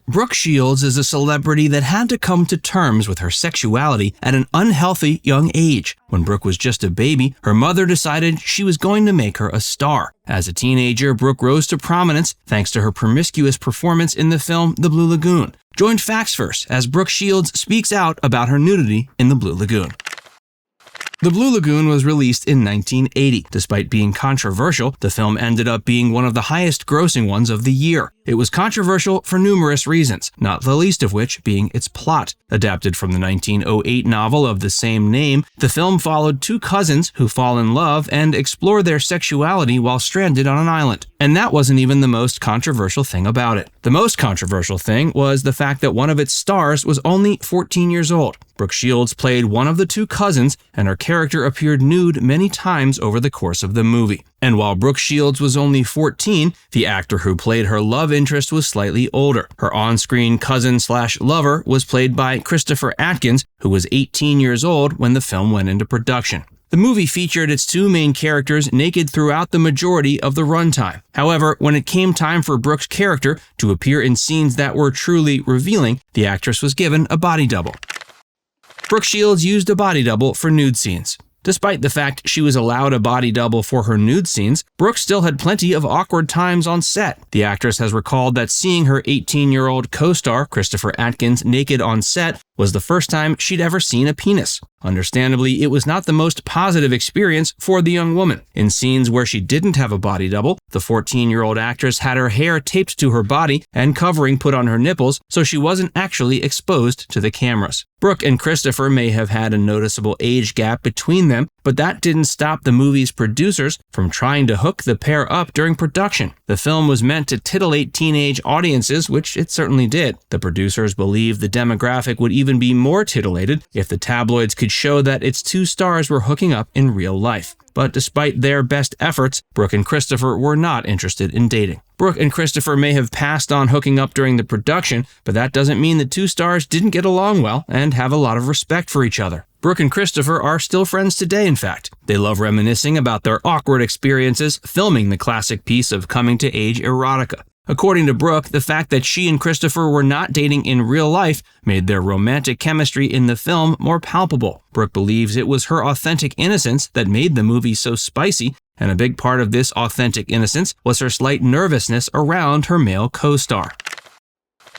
Brooke Shields is a celebrity that had to come to terms with her sexuality at an unhealthy young age. When Brooke was just a baby, her mother decided she was going to make her a star. As a teenager, Brooke rose to prominence thanks to her promiscuous performance in the film The Blue Lagoon. Join Facts First as Brooke Shields speaks out about her nudity in The Blue Lagoon. The Blue Lagoon was released in 1980. Despite being controversial, the film ended up being one of the highest-grossing ones of the year. It was controversial for numerous reasons, not the least of which being its plot. Adapted from the 1908 novel of the same name, the film followed two cousins who fall in love and explore their sexuality while stranded on an island. And that wasn't even the most controversial thing about it. The most controversial thing was the fact that one of its stars was only 14 years old. Brooke Shields played one of the two cousins, and her character appeared nude many times over the course of the movie. And while Brooke Shields was only 14, the actor who played her love interest was slightly older. Her on-screen cousin/lover was played by Christopher Atkins, who was 18 years old when the film went into production. The movie featured its two main characters naked throughout the majority of the runtime. However, when it came time for Brooke's character to appear in scenes that were truly revealing, the actress was given a body double. Brooke Shields used a body double for nude scenes. Despite the fact she was allowed a body double for her nude scenes, Brooke still had plenty of awkward times on set. The actress has recalled that seeing her 18-year-old co-star, Christopher Atkins, naked on set was the first time she'd ever seen a penis. Understandably, it was not the most positive experience for the young woman. In scenes where she didn't have a body double, the 14-year-old actress had her hair taped to her body and covering put on her nipples so she wasn't actually exposed to the cameras. Brooke and Christopher may have had a noticeable age gap between them, but that didn't stop the movie's producers from trying to hook the pair up during production. The film was meant to titillate teenage audiences, which it certainly did. The producers believed the demographic would even be more titillated if the tabloids could show that its two stars were hooking up in real life. But despite their best efforts, Brooke and Christopher were not interested in dating. Brooke and Christopher may have passed on hooking up during the production, but that doesn't mean the two stars didn't get along well and have a lot of respect for each other. Brooke and Christopher are still friends today, in fact. They love reminiscing about their awkward experiences filming the classic piece of coming-to-age erotica. According to Brooke, the fact that she and Christopher were not dating in real life made their romantic chemistry in the film more palpable. Brooke believes it was her authentic innocence that made the movie so spicy, and a big part of this authentic innocence was her slight nervousness around her male co-star.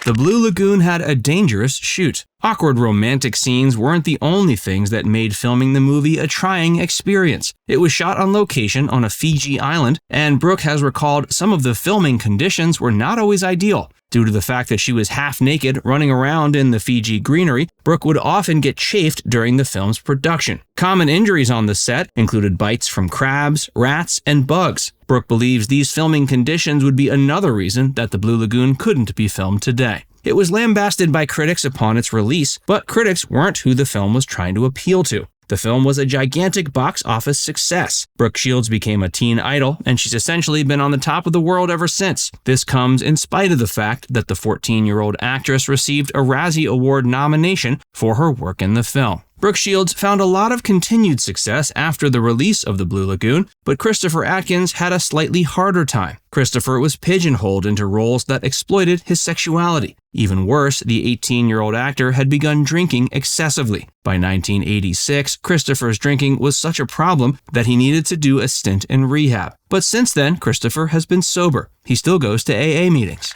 The Blue Lagoon had a dangerous shoot. Awkward romantic scenes weren't the only things that made filming the movie a trying experience. It was shot on location on a Fiji island, and Brooke has recalled some of the filming conditions were not always ideal. Due to the fact that she was half naked running around in the Fiji greenery, Brooke would often get chafed during the film's production. Common injuries on the set included bites from crabs, rats, and bugs. Brooke believes these filming conditions would be another reason that The Blue Lagoon couldn't be filmed today. It was lambasted by critics upon its release, but critics weren't who the film was trying to appeal to. The film was a gigantic box office success. Brooke Shields became a teen idol, and she's essentially been on the top of the world ever since. This comes in spite of the fact that the 14-year-old actress received a Razzie Award nomination for her work in the film. Brooke Shields found a lot of continued success after the release of The Blue Lagoon, but Christopher Atkins had a slightly harder time. Christopher was pigeonholed into roles that exploited his sexuality. Even worse, the 18-year-old actor had begun drinking excessively. By 1986, Christopher's drinking was such a problem that he needed to do a stint in rehab. But since then, Christopher has been sober. He still goes to AA meetings.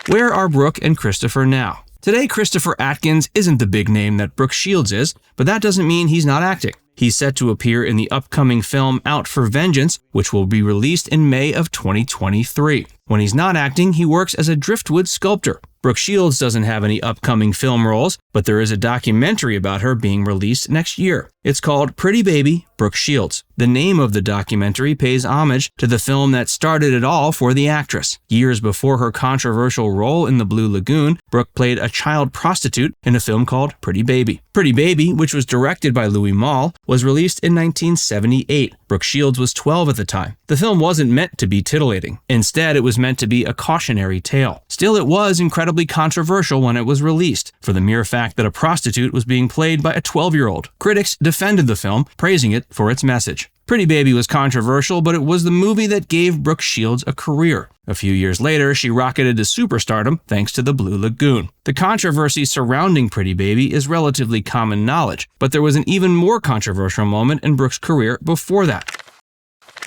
Where are Brooke and Christopher now? Today, Christopher Atkins isn't the big name that Brooke Shields is, but that doesn't mean he's not acting. He's set to appear in the upcoming film Out for Vengeance, which will be released in May of 2023. When he's not acting, he works as a driftwood sculptor. Brooke Shields doesn't have any upcoming film roles, but there is a documentary about her being released next year. It's called Pretty Baby, Brooke Shields. The name of the documentary pays homage to the film that started it all for the actress. Years before her controversial role in The Blue Lagoon, Brooke played a child prostitute in a film called Pretty Baby. Pretty Baby, which was directed by Louis Malle, was released in 1978. Brooke Shields was 12 at the time. The film wasn't meant to be titillating. Instead, it was meant to be a cautionary tale. Still, it was incredibly controversial when it was released, for the mere fact that a prostitute was being played by a 12-year-old. Critics defended the film, praising it for its message. Pretty Baby was controversial, but it was the movie that gave Brooke Shields a career. A few years later, she rocketed to superstardom thanks to the Blue Lagoon. The controversy surrounding Pretty Baby is relatively common knowledge, but there was an even more controversial moment in Brooke's career before that.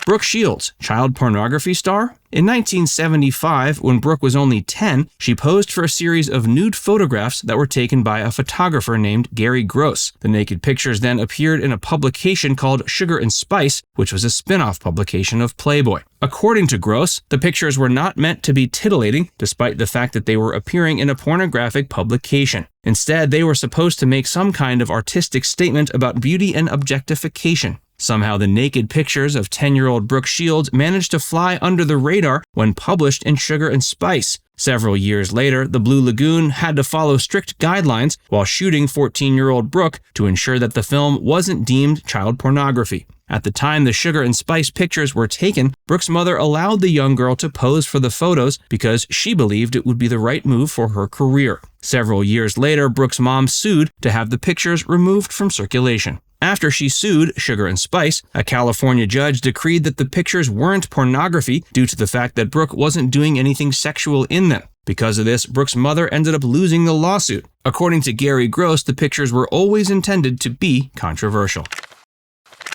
Brooke Shields, child pornography star? In 1975, when Brooke was only 10, she posed for a series of nude photographs that were taken by a photographer named Gary Gross. The naked pictures then appeared in a publication called Sugar and Spice, which was a spin-off publication of Playboy. According to Gross, the pictures were not meant to be titillating, despite the fact that they were appearing in a pornographic publication. Instead, they were supposed to make some kind of artistic statement about beauty and objectification. Somehow, the naked pictures of 10-year-old Brooke Shields managed to fly under the radar when published in Sugar and Spice. Several years later, the Blue Lagoon had to follow strict guidelines while shooting 14-year-old Brooke to ensure that the film wasn't deemed child pornography. At the time the Sugar and Spice pictures were taken, Brooke's mother allowed the young girl to pose for the photos because she believed it would be the right move for her career. Several years later, Brooke's mom sued to have the pictures removed from circulation. After she sued Sugar and Spice, a California judge decreed that the pictures weren't pornography due to the fact that Brooke wasn't doing anything sexual in them. Because of this, Brooke's mother ended up losing the lawsuit. According to Gary Gross, the pictures were always intended to be controversial.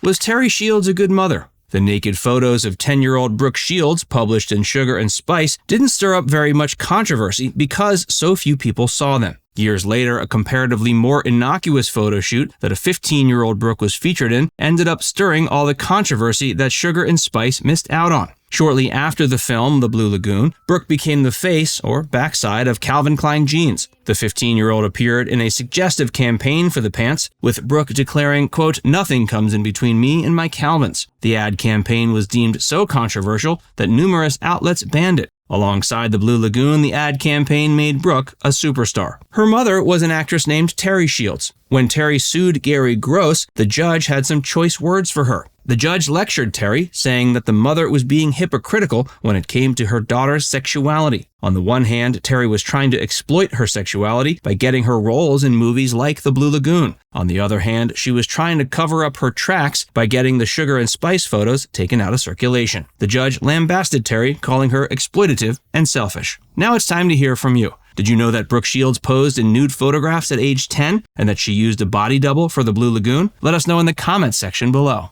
Was Teri Shields a good mother? The naked photos of 10-year-old Brooke Shields, published in Sugar and Spice, didn't stir up very much controversy because so few people saw them. Years later, a comparatively more innocuous photo shoot that a 15-year-old Brooke was featured in ended up stirring all the controversy that Sugar and Spice missed out on. Shortly after the film, The Blue Lagoon, Brooke became the face, or backside, of Calvin Klein jeans. The 15-year-old appeared in a suggestive campaign for the pants, with Brooke declaring, quote, "Nothing comes in between me and my Calvins." The ad campaign was deemed so controversial that numerous outlets banned it. Alongside the Blue Lagoon, the ad campaign made Brooke a superstar. Her mother was an actress named Teri Shields. When Teri sued Gary Gross, the judge had some choice words for her. The judge lectured Teri, saying that the mother was being hypocritical when it came to her daughter's sexuality. On the one hand, Teri was trying to exploit her sexuality by getting her roles in movies like The Blue Lagoon. On the other hand, she was trying to cover up her tracks by getting the Sugar and Spice photos taken out of circulation. The judge lambasted Teri, calling her exploitative and selfish. Now it's time to hear from you. Did you know that Brooke Shields posed in nude photographs at age 10 and that she used a body double for The Blue Lagoon? Let us know in the comments section below.